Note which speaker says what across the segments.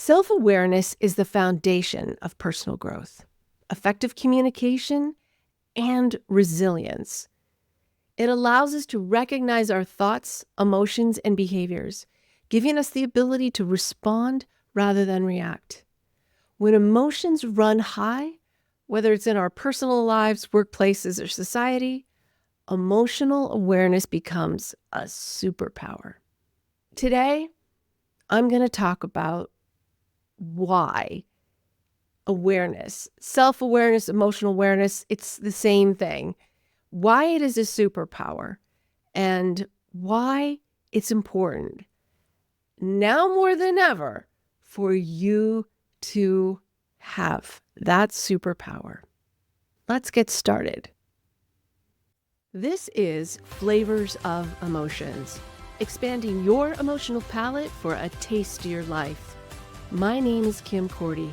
Speaker 1: Self-awareness is the foundation of personal growth, effective communication, and resilience. It allows us to recognize our thoughts, emotions, and behaviors, giving us the ability to respond rather than react. When emotions run high, whether it's in our personal lives, workplaces, or society, emotional awareness becomes a superpower. Today, I'm going to talk about why awareness, self-awareness, emotional awareness, it's the same thing. Why it is a superpower and why it's important now more than ever for you to have that superpower. Let's get started. This is Flavors of Emotions, expanding your emotional palette for a tastier life. My name is Kim Cordy.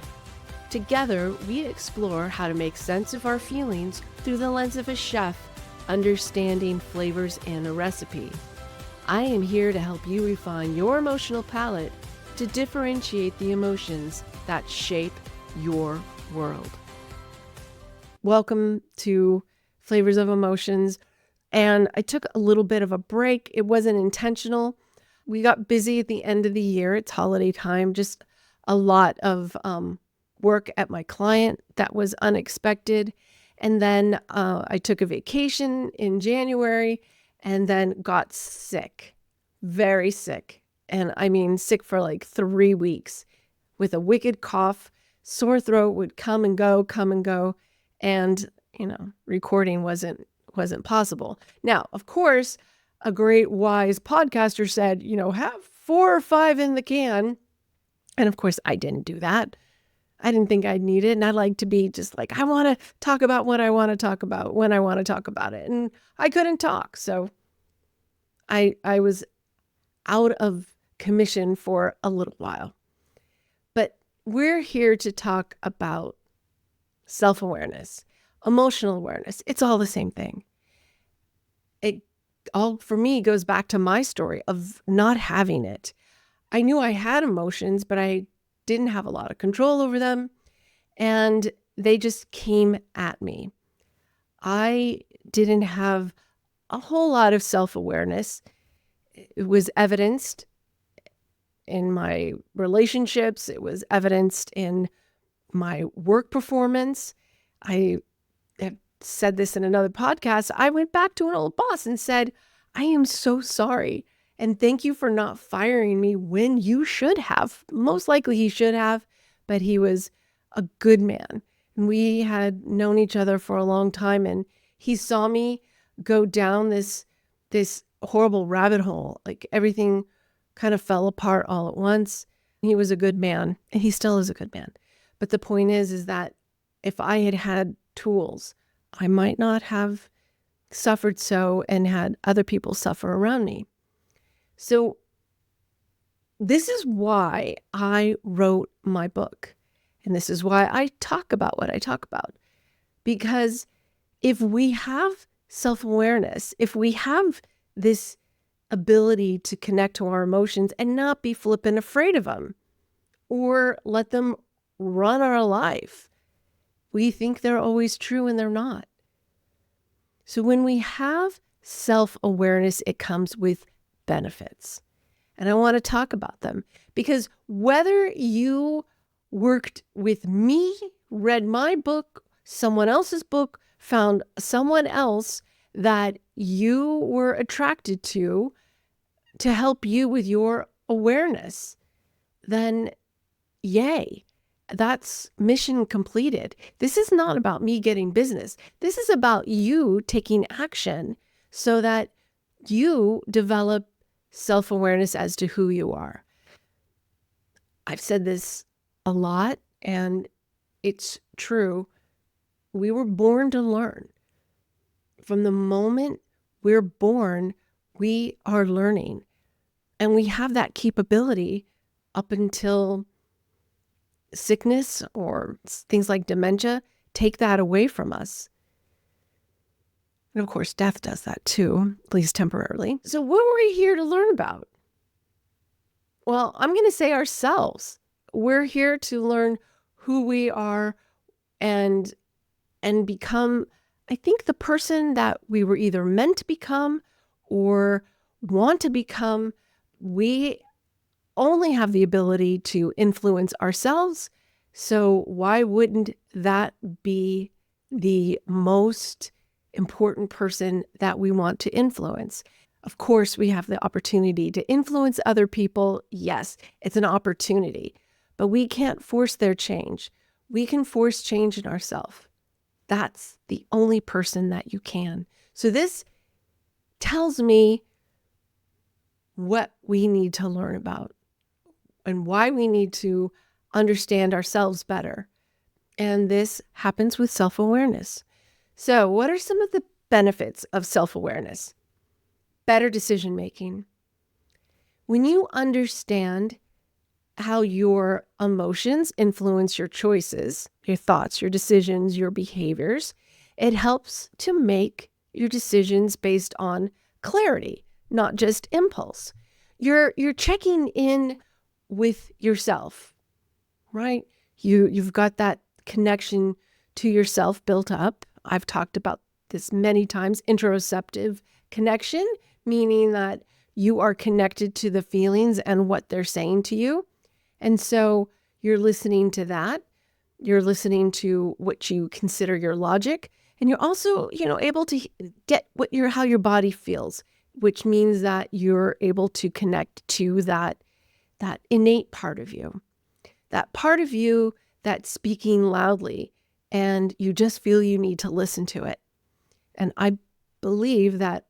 Speaker 1: Together, we explore how to make sense of our feelings through the lens of a chef, understanding flavors and a recipe. I am here to help you refine your emotional palette to differentiate the emotions that shape your world. Welcome to Flavors of Emotions. And I took a little bit of a break. It wasn't intentional. We got busy at the end of the year. It's holiday time, just a lot of work at my client that was unexpected. And then I took a vacation in January and then got sick, very sick. And I mean sick for like 3 weeks with a wicked cough. Sore throat would come and go. And, recording wasn't possible. Now, of course, a great wise podcaster said, have 4 or 5 in the can. And of course, I didn't do that. I didn't think I'd need it. And I like to be just like, I want to talk about what I want to talk about when I want to talk about it. And I couldn't talk. So I was out of commission for a little while. But we're here to talk about self-awareness, emotional awareness. It's all the same thing. It all, for me, goes back to my story of not having it. I knew I had emotions, but I didn't have a lot of control over them, and they just came at me. I didn't have a whole lot of self-awareness. It was evidenced in my relationships. It was evidenced in my work performance. I have said this in another podcast. I went back to an old boss and said, I am so sorry. And thank you for not firing me when you should have. Most likely he should have, but he was a good man. And we had known each other for a long time. And he saw me go down this horrible rabbit hole. Like everything kind of fell apart all at once. He was a good man, and he still is a good man. But the point is that if I had had tools, I might not have suffered so and had other people suffer around me. So this is why I wrote my book. And this is why I talk about what I talk about. Because if we have self-awareness, if we have this ability to connect to our emotions and not be flippant afraid of them or let them run our life, we think they're always true and they're not. So when we have self-awareness, it comes with benefits. And I want to talk about them because whether you worked with me, read my book, someone else's book, found someone else that you were attracted to help you with your awareness, then yay, that's mission completed. This is not about me getting business. This is about you taking action so that you develop self-awareness as to who you are. I've said this a lot, and it's true. We were born to learn. From the moment we're born, we are learning. And we have that capability up until sickness or things like dementia take that away from us. And of course, death does that too, at least temporarily. So what were we here to learn about? Well, I'm going to say ourselves. we're here to learn who we are and become, I think, the person that we were either meant to become or want to become. We only have the ability to influence ourselves. So why wouldn't that be the most important person that we want to influence? Of course, we have the opportunity to influence other people. Yes, it's an opportunity, but we can't force their change. We can force change in ourselves. That's the only person that you can. So this tells me what we need to learn about and why we need to understand ourselves better. And this happens with self-awareness. So what are some of the benefits of self-awareness? Better decision making. When you understand how your emotions influence your choices, your thoughts, your decisions, your behaviors, it helps to make your decisions based on clarity, not just impulse. You're checking in with yourself, right? You've got that connection to yourself built up. I've talked about this many times, interoceptive connection, meaning that you are connected to the feelings and what they're saying to you. And so you're listening to that. You're listening to what you consider your logic. And you're also, able to get how your body feels, which means that you're able to connect to that innate part of you, that part of you that's speaking loudly, and you just feel you need to listen to it. And I believe that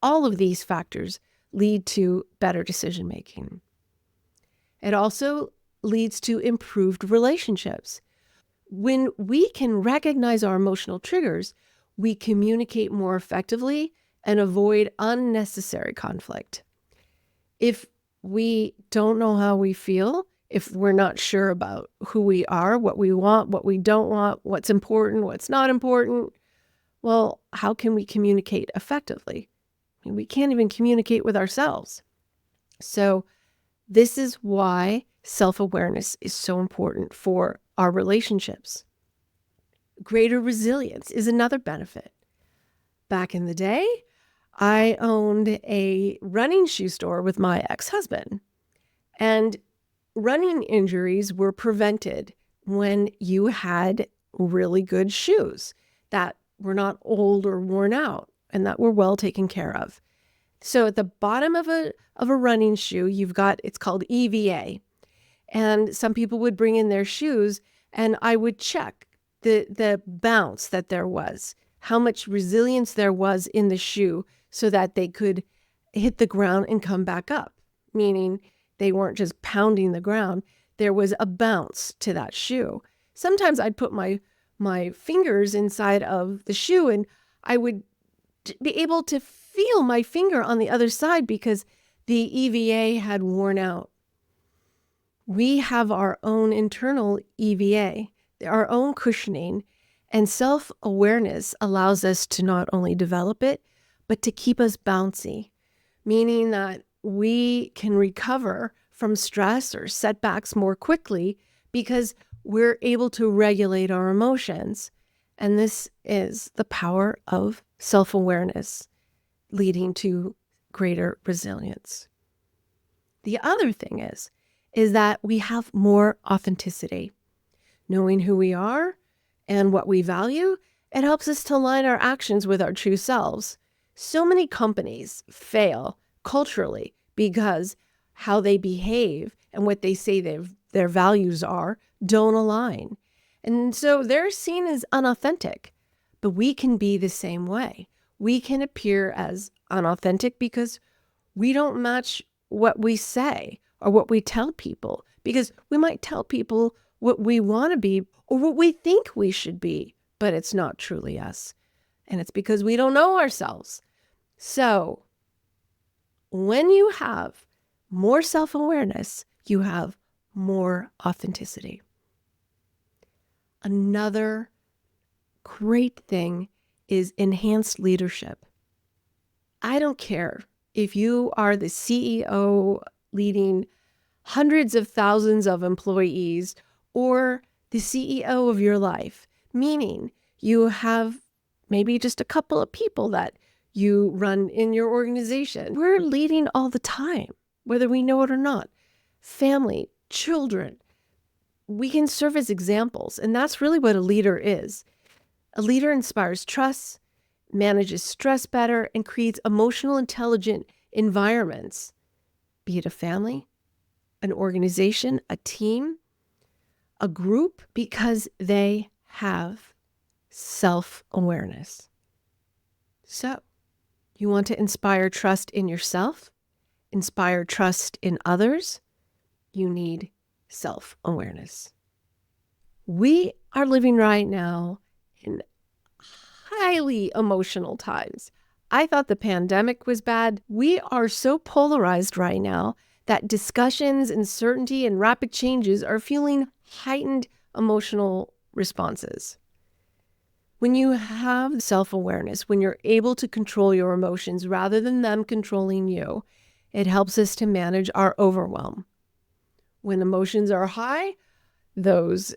Speaker 1: all of these factors lead to better decision making. It also leads to improved relationships. When we can recognize our emotional triggers, we communicate more effectively and avoid unnecessary conflict. If we don't know how we feel, if we're not sure about who we are, what we want, what we don't want, what's important, what's not important, well, how can we communicate effectively? I mean, we can't even communicate with ourselves. So this is why self-awareness is so important for our relationships. Greater resilience is another benefit. Back in the day, I owned a running shoe store with my ex-husband, and running injuries were prevented when you had really good shoes that were not old or worn out and that were well taken care of. So at the bottom of a running shoe, it's called EVA. And some people would bring in their shoes and I would check the bounce that there was, how much resilience there was in the shoe so that they could hit the ground and come back up, meaning they weren't just pounding the ground. There was a bounce to that shoe. Sometimes I'd put my fingers inside of the shoe and I would be able to feel my finger on the other side because the EVA had worn out. We have our own internal EVA, our own cushioning, and self-awareness allows us to not only develop it, but to keep us bouncy, meaning that we can recover from stress or setbacks more quickly because we're able to regulate our emotions. And this is the power of self-awareness, leading to greater resilience. The other thing is that we have more authenticity. Knowing who we are and what we value, it helps us to align our actions with our true selves. So many companies fail culturally because how they behave and what they say their values are don't align. And so they're seen as unauthentic, but we can be the same way. We can appear as unauthentic because we don't match what we say or what we tell people, because we might tell people what we want to be or what we think we should be, but it's not truly us. And it's because we don't know ourselves. So when you have more self-awareness, you have more authenticity. Another great thing is enhanced leadership. I don't care if you are the CEO leading hundreds of thousands of employees, or the CEO of your life, meaning you have maybe just a couple of people that you run in your organization. We're leading all the time, whether we know it or not. Family, children, we can serve as examples, and that's really what a leader is. A leader inspires trust, manages stress better, and creates emotional, intelligent environments, be it a family, an organization, a team, a group, because they have self-awareness. So, you want to inspire trust in yourself, inspire trust in others, you need self-awareness. We are living right now in highly emotional times. I thought the pandemic was bad. We are so polarized right now that discussions, uncertainty, and rapid changes are fueling heightened emotional responses. When you have self-awareness, when you're able to control your emotions rather than them controlling you, it helps us to manage our overwhelm. When emotions are high, those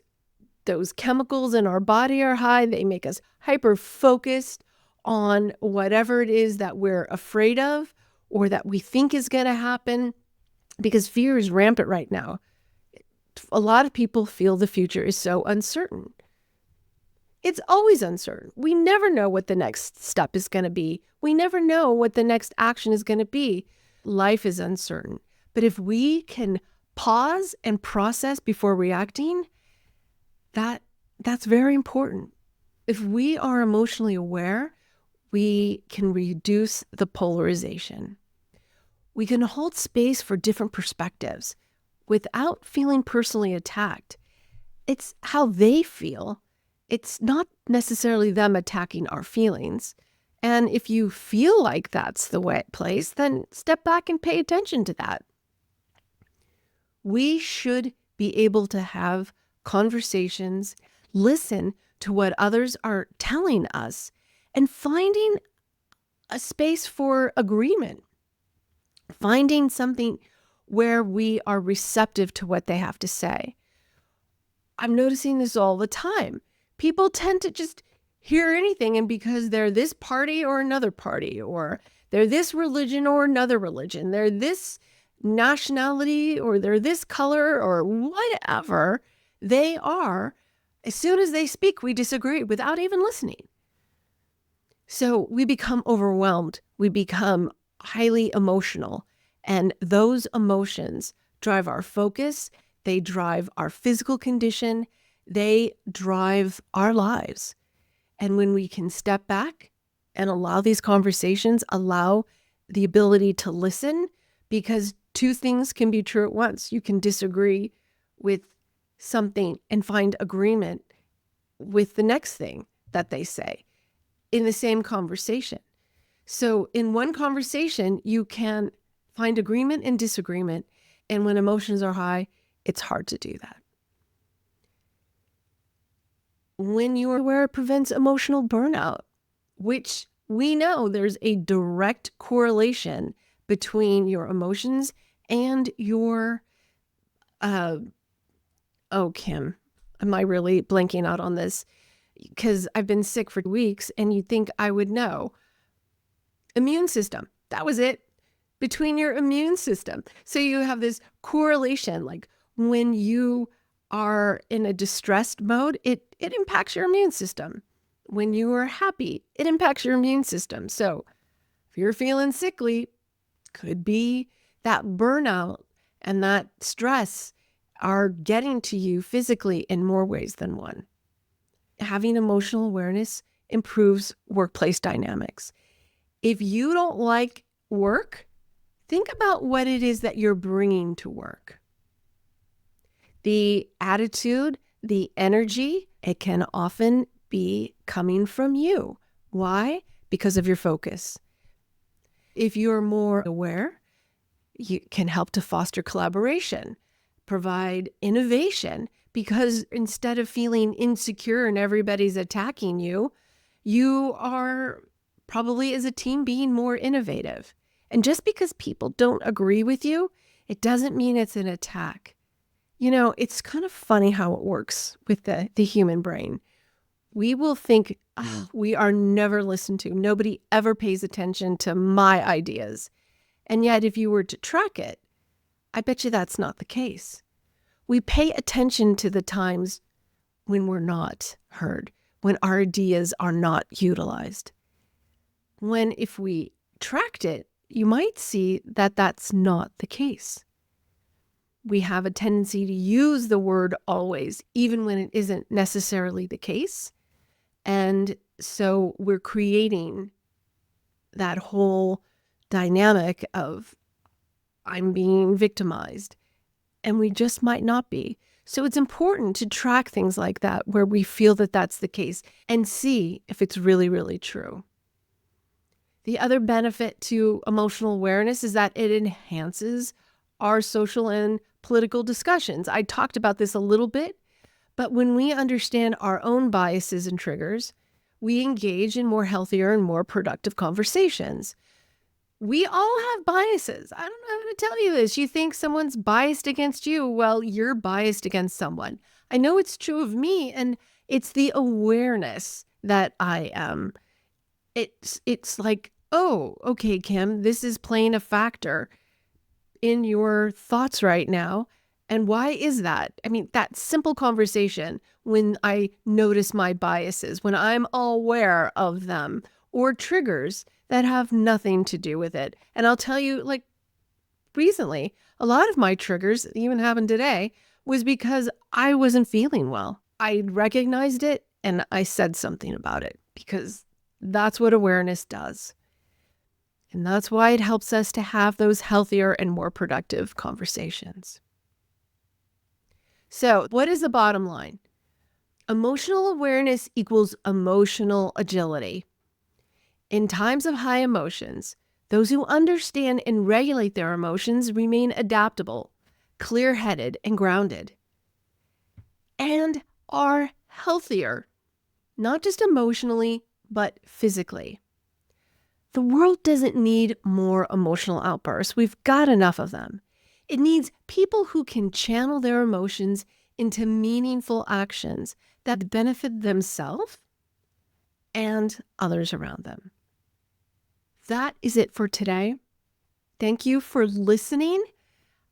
Speaker 1: chemicals in our body are high. They make us hyper-focused on whatever it is that we're afraid of or that we think is going to happen, because fear is rampant right now. A lot of people feel the future is so uncertain. It's always uncertain. We never know what the next step is going to be. We never know what the next action is going to be. Life is uncertain. But if we can pause and process before reacting, that's very important. If we are emotionally aware, we can reduce the polarization. We can hold space for different perspectives without feeling personally attacked. It's how they feel. It's not necessarily them attacking our feelings. And if you feel like that's the place, then step back and pay attention to that. We should be able to have conversations, listen to what others are telling us, and finding a space for agreement, finding something where we are receptive to what they have to say. I'm noticing this all the time. People tend to just hear anything, and because they're this party or another party, or they're this religion or another religion, they're this nationality or they're this color or whatever they are, as soon as they speak, we disagree without even listening. So we become overwhelmed. We become highly emotional, and those emotions drive our focus. They drive our physical condition. They drive our lives. And when we can step back and allow these conversations, allow the ability to listen, because two things can be true at once. You can disagree with something and find agreement with the next thing that they say in the same conversation. So in one conversation, you can find agreement and disagreement. And when emotions are high, it's hard to do that. When you are aware, it prevents emotional burnout, which we know there's a direct correlation between your emotions and your, Kim, am I really blanking out on this? Because I've been sick for weeks and you'd think I would know. Immune system, that was it. Between your immune system. So you have this correlation, like when you are in a distressed mode, it impacts your immune system. When you are happy, it impacts your immune system. So if you're feeling sickly, could be that burnout and that stress are getting to you physically in more ways than one. Having emotional awareness improves workplace dynamics. If you don't like work, think about what it is that you're bringing to work. The attitude, the energy, it can often be coming from you. Why? Because of your focus. If you're more aware, you can help to foster collaboration, provide innovation, because instead of feeling insecure and everybody's attacking you, you are probably as a team being more innovative. And just because people don't agree with you, It doesn't mean it's an attack. It's kind of funny how it works with the human brain. We will think, oh, we are never listened to. Nobody ever pays attention to my ideas. And yet, if you were to track it, I bet you that's not the case. We pay attention to the times when we're not heard, when our ideas are not utilized. If we tracked it, you might see that that's not the case. We have a tendency to use the word always, even when it isn't necessarily the case. And so we're creating that whole dynamic of I'm being victimized, and we just might not be. So it's important to track things like that where we feel that that's the case and see if it's really, really true. The other benefit to emotional awareness is that it enhances our social and political discussions. I talked about this a little bit, but when we understand our own biases and triggers, we engage in more healthier and more productive conversations. We all have biases. I don't know how to tell you this. You think someone's biased against you. Well, you're biased against someone. I know it's true of me, and it's the awareness that I am. It's like, oh, okay, Kim, this is playing a factor in your thoughts right now. And why is that? I mean, that simple conversation, when I notice my biases, when I'm aware of them, or triggers that have nothing to do with it. And I'll tell you, like, recently, a lot of my triggers, even happened today, was because I wasn't feeling well. I recognized it and I said something about it, because that's what awareness does. And that's why it helps us to have those healthier and more productive conversations. So, what is the bottom line? Emotional awareness equals emotional agility. In times of high emotions, those who understand and regulate their emotions remain adaptable, clear-headed, and grounded, and are healthier, not just emotionally, but physically. The world doesn't need more emotional outbursts. We've got enough of them. It needs people who can channel their emotions into meaningful actions that benefit themselves and others around them. That is it for today. Thank you for listening.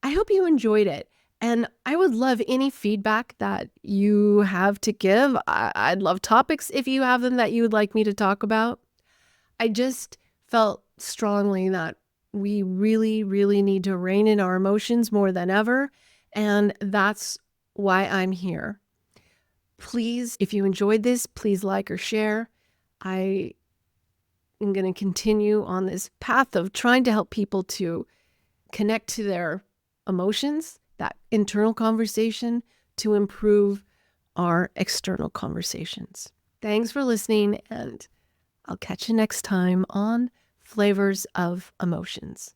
Speaker 1: I hope you enjoyed it. And I would love any feedback that you have to give. I'd love topics if you have them that you would like me to talk about. I just felt strongly that we really, really need to rein in our emotions more than ever. And that's why I'm here. Please, if you enjoyed this, please like or share. I am going to continue on this path of trying to help people to connect to their emotions, that internal conversation, to improve our external conversations. Thanks for listening, and I'll catch you next time on Flavors of Emotions.